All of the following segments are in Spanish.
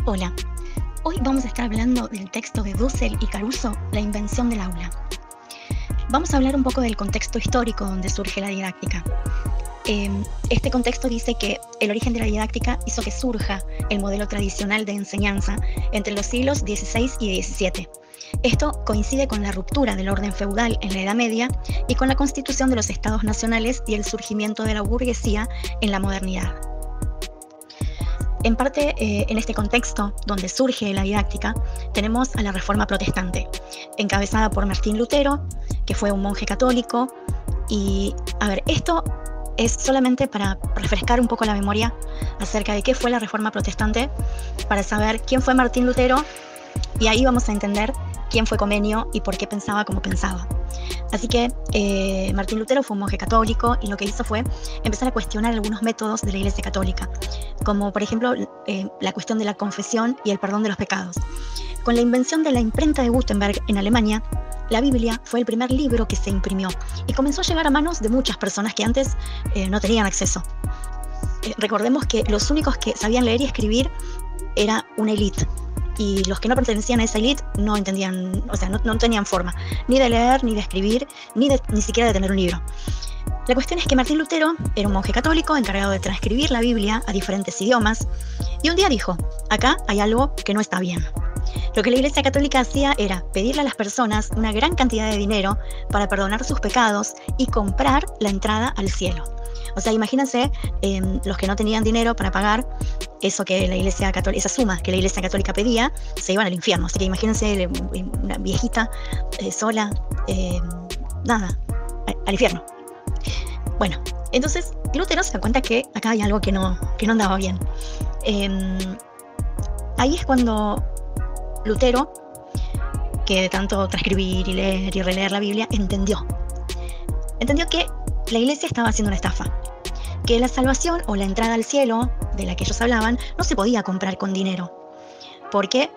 Hola, hoy vamos a estar hablando del texto de Dussel y Caruso, La invención del aula. Vamos a hablar un poco del contexto histórico donde surge la didáctica. Este contexto dice que el origen de la didáctica hizo que surja el modelo tradicional de enseñanza entre los siglos XVI y XVII. Esto coincide con la ruptura del orden feudal en la Edad Media y con la constitución de los estados nacionales y el surgimiento de la burguesía en la modernidad. En parte, en este contexto donde surge la didáctica, tenemos a la Reforma Protestante, encabezada por Martín Lutero, que fue un monje católico. Y, esto es solamente para refrescar un poco la memoria acerca de qué fue la Reforma Protestante, para saber quién fue Martín Lutero, y ahí vamos a entender quién fue Comenio y por qué pensaba como pensaba. Así que Martín Lutero fue un monje católico y lo que hizo fue empezar a cuestionar algunos métodos de la Iglesia Católica, como por ejemplo la cuestión de la confesión y el perdón de los pecados. Con la invención de la imprenta de Gutenberg en Alemania, la Biblia fue el primer libro que se imprimió y comenzó a llegar a manos de muchas personas que antes no tenían acceso. Recordemos que los únicos que sabían leer y escribir era una élite. Y los que no pertenecían a esa élite no entendían, no tenían forma ni de leer, ni de escribir, ni siquiera de tener un libro. La cuestión es que Martín Lutero era un monje católico encargado de transcribir la Biblia a diferentes idiomas, y un día dijo: acá hay algo que no está bien. Lo que la Iglesia Católica hacía era pedirle a las personas una gran cantidad de dinero para perdonar sus pecados y comprar la entrada al cielo. O sea, imagínense los que no tenían dinero para pagar eso que la Iglesia Católica, esa suma que la Iglesia Católica pedía, se iban al infierno. Así que imagínense una viejita sola, al infierno. Bueno, entonces Lutero se da cuenta que acá hay algo que no andaba bien. Ahí es cuando Lutero, que de tanto transcribir y leer y releer la Biblia, entendió que la Iglesia estaba haciendo una estafa, que la salvación o la entrada al cielo de la que ellos hablaban no se podía comprar con dinero, porque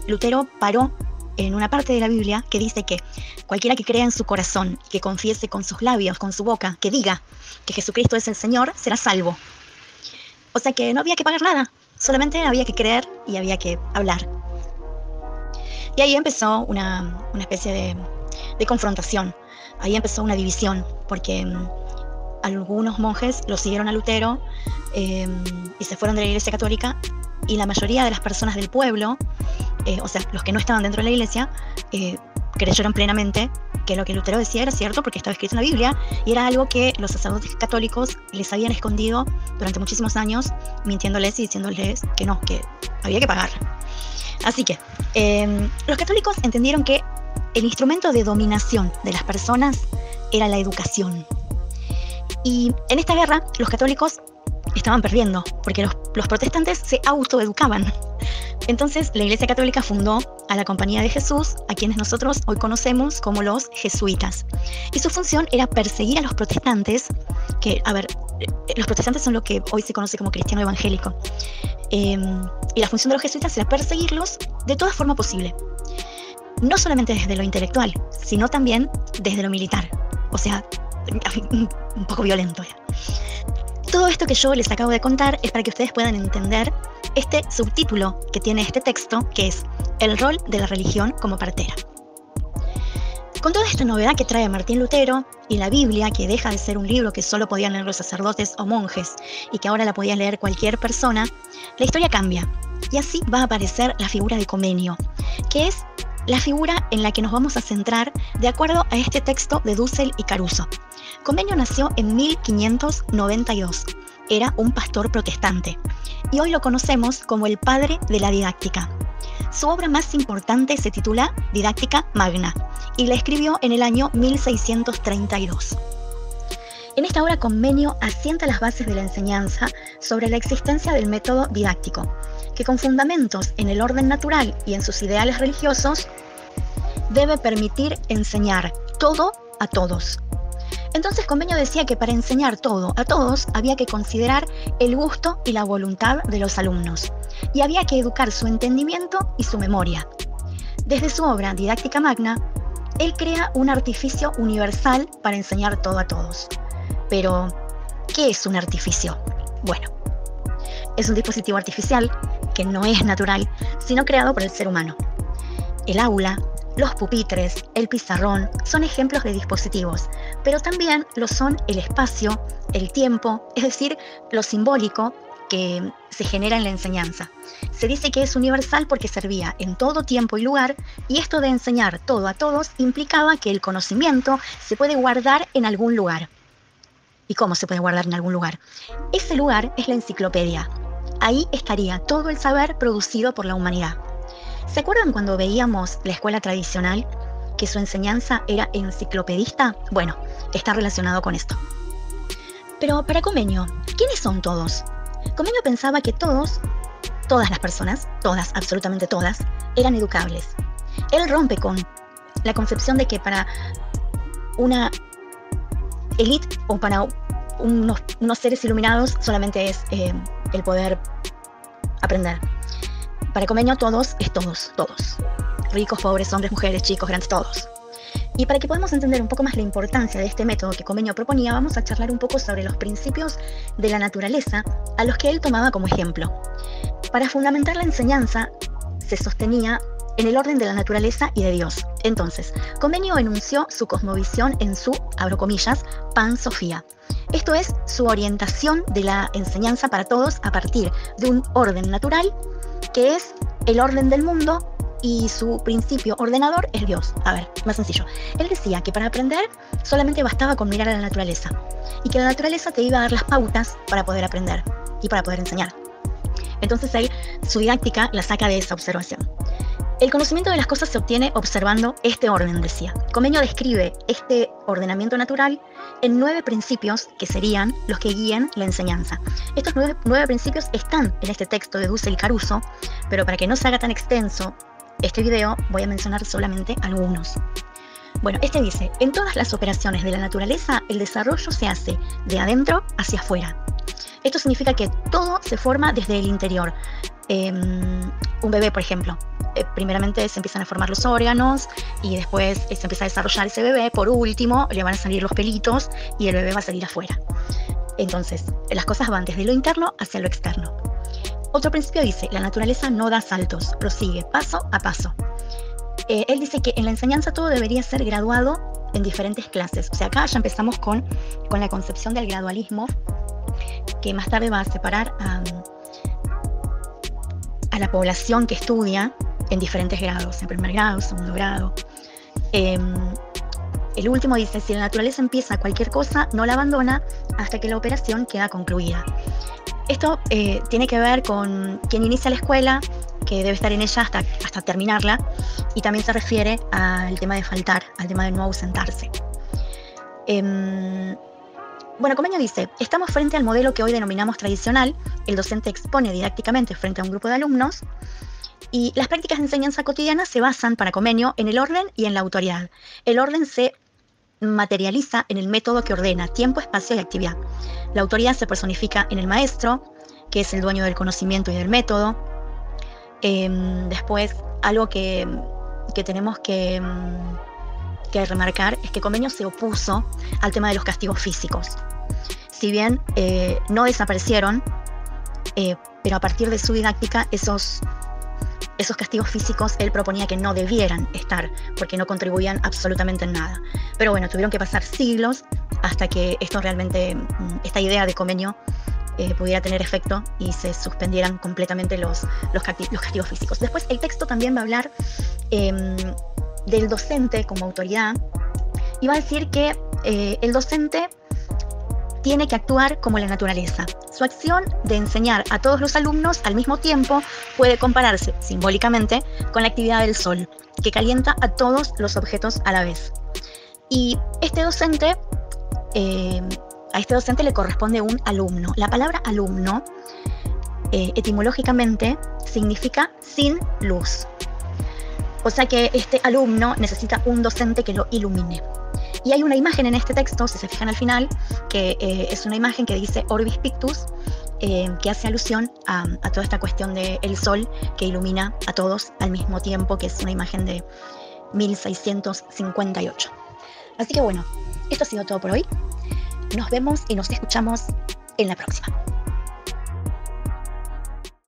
Lutero paró en una parte de la Biblia que dice que cualquiera que crea en su corazón, que confiese con sus labios, con su boca, que diga que Jesucristo es el Señor, será salvo. O sea que no había que pagar nada, solamente había que creer y había que hablar. Y ahí empezó una especie de confrontación. Ahí empezó una división, porque algunos monjes lo siguieron a Lutero y se fueron de la Iglesia Católica, y la mayoría de las personas del pueblo, los que no estaban dentro de la Iglesia, creyeron plenamente que lo que Lutero decía era cierto porque estaba escrito en la Biblia, y era algo que los sacerdotes católicos les habían escondido durante muchísimos años, mintiéndoles y diciéndoles que no, que había que pagar. Así que los católicos entendieron que el instrumento de dominación de las personas era la educación. Y en esta guerra los católicos estaban perdiendo, porque los protestantes se autoeducaban. Entonces la Iglesia Católica fundó a la Compañía de Jesús, a quienes nosotros hoy conocemos como los jesuitas. Y su función era perseguir a los protestantes, los protestantes son lo que hoy se conoce como cristiano evangélico. Y la función de los jesuitas era perseguirlos de toda forma posible. No solamente desde lo intelectual, sino también desde lo militar. O sea, un poco violento ya. Todo esto que yo les acabo de contar es para que ustedes puedan entender este subtítulo que tiene este texto, que es el rol de la religión como partera. Con toda esta novedad que trae Martín Lutero y la Biblia, que deja de ser un libro que solo podían leer los sacerdotes o monjes y que ahora la podía leer cualquier persona, la historia cambia. Y así va a aparecer la figura de Comenio, que es la figura en la que nos vamos a centrar de acuerdo a este texto de Dussel y Caruso. Comenio nació en 1592. Era un pastor protestante y hoy lo conocemos como el padre de la didáctica. Su obra más importante se titula Didáctica Magna y la escribió en el año 1632. En esta obra Comenio asienta las bases de la enseñanza sobre la existencia del método didáctico, que con fundamentos en el orden natural y en sus ideales religiosos, debe permitir enseñar todo a todos. Entonces Comenio decía que para enseñar todo a todos había que considerar el gusto y la voluntad de los alumnos, y había que educar su entendimiento y su memoria. Desde su obra Didáctica Magna, él crea un artificio universal para enseñar todo a todos. Pero, ¿qué es un artificio? Bueno, es un dispositivo artificial que no es natural, sino creado por el ser humano. El aula, los pupitres, el pizarrón son ejemplos de dispositivos, pero también lo son el espacio, el tiempo, es decir, lo simbólico que se genera en la enseñanza. Se dice que es universal porque servía en todo tiempo y lugar, y esto de enseñar todo a todos implicaba que el conocimiento se puede guardar en algún lugar. ¿Y cómo se puede guardar en algún lugar? Ese lugar es la enciclopedia. Ahí estaría todo el saber producido por la humanidad. ¿Se acuerdan cuando veíamos la escuela tradicional, que su enseñanza era enciclopedista? Bueno, está relacionado con esto. Pero para Comenio, ¿quiénes son todos? Comenio pensaba que todas las personas, todas, absolutamente todas, eran educables. Él rompe con la concepción de que para una élite o para unos seres iluminados solamente es el poder aprender. Para Comenio todos es todos. Ricos, pobres, hombres, mujeres, chicos, grandes, todos. Y para que podamos entender un poco más la importancia de este método que Comenio proponía, vamos a charlar un poco sobre los principios de la naturaleza a los que él tomaba como ejemplo. Para fundamentar la enseñanza, se sostenía en el orden de la naturaleza y de Dios. Entonces, Comenio enunció su cosmovisión en su, abro comillas, Pan-Sofía. Esto es su orientación de la enseñanza para todos a partir de un orden natural, que es el orden del mundo, y su principio ordenador es Dios. A ver, más sencillo. Él decía que para aprender solamente bastaba con mirar a la naturaleza, y que la naturaleza te iba a dar las pautas para poder aprender y para poder enseñar. Entonces él, su didáctica la saca de esa observación. El conocimiento de las cosas se obtiene observando este orden, decía. Comenio describe este ordenamiento natural en 9 principios que serían los que guían la enseñanza. Estos 9 principios están en este texto de Dussel y Caruso, pero para que no se haga tan extenso este video, voy a mencionar solamente algunos. Bueno, este dice: en todas las operaciones de la naturaleza, el desarrollo se hace de adentro hacia afuera. Esto significa que todo se forma desde el interior. Un bebé, por ejemplo, primeramente se empiezan a formar los órganos y después se empieza a desarrollar ese bebé. Por último, le van a salir los pelitos y el bebé va a salir afuera. Entonces, las cosas van desde lo interno hacia lo externo. Otro principio dice: la naturaleza no da saltos, prosigue paso a paso. Él dice que en la enseñanza todo debería ser graduado en diferentes clases. O sea, acá ya empezamos con la concepción del gradualismo, que más tarde va a separar a la población que estudia en diferentes grados, en primer grado, segundo grado. El último dice: si la naturaleza empieza cualquier cosa, no la abandona hasta que la operación queda concluida. Esto tiene que ver con quien inicia la escuela, que debe estar en ella hasta terminarla, y también se refiere al tema de faltar, al tema de no ausentarse. Bueno, Comenio dice: estamos frente al modelo que hoy denominamos tradicional. El docente expone didácticamente frente a un grupo de alumnos, y las prácticas de enseñanza cotidiana se basan, para Comenio, en el orden y en la autoridad. El orden se materializa en el método que ordena tiempo, espacio y actividad. La autoridad se personifica en el maestro, que es el dueño del conocimiento y del método. Después, algo que tenemos que remarcar es que Comenio se opuso al tema de los castigos físicos. Si bien no desaparecieron, pero a partir de su didáctica esos castigos físicos él proponía que no debieran estar, porque no contribuían absolutamente en nada. Pero bueno, tuvieron que pasar siglos hasta que esta idea de Comenio pudiera tener efecto y se suspendieran completamente los castigos físicos. Después el texto también va a hablar del docente como autoridad, y va a decir que el docente tiene que actuar como la naturaleza. Su acción de enseñar a todos los alumnos al mismo tiempo puede compararse simbólicamente con la actividad del sol, que calienta a todos los objetos a la vez. Y a este docente le corresponde un alumno. La palabra alumno, etimológicamente, significa sin luz. O sea que este alumno necesita un docente que lo ilumine. Y hay una imagen en este texto, si se fijan al final, que es una imagen que dice Orbis Pictus, que hace alusión a toda esta cuestión del sol que ilumina a todos al mismo tiempo, que es una imagen de 1658. Así que bueno, esto ha sido todo por hoy. Nos vemos y nos escuchamos en la próxima.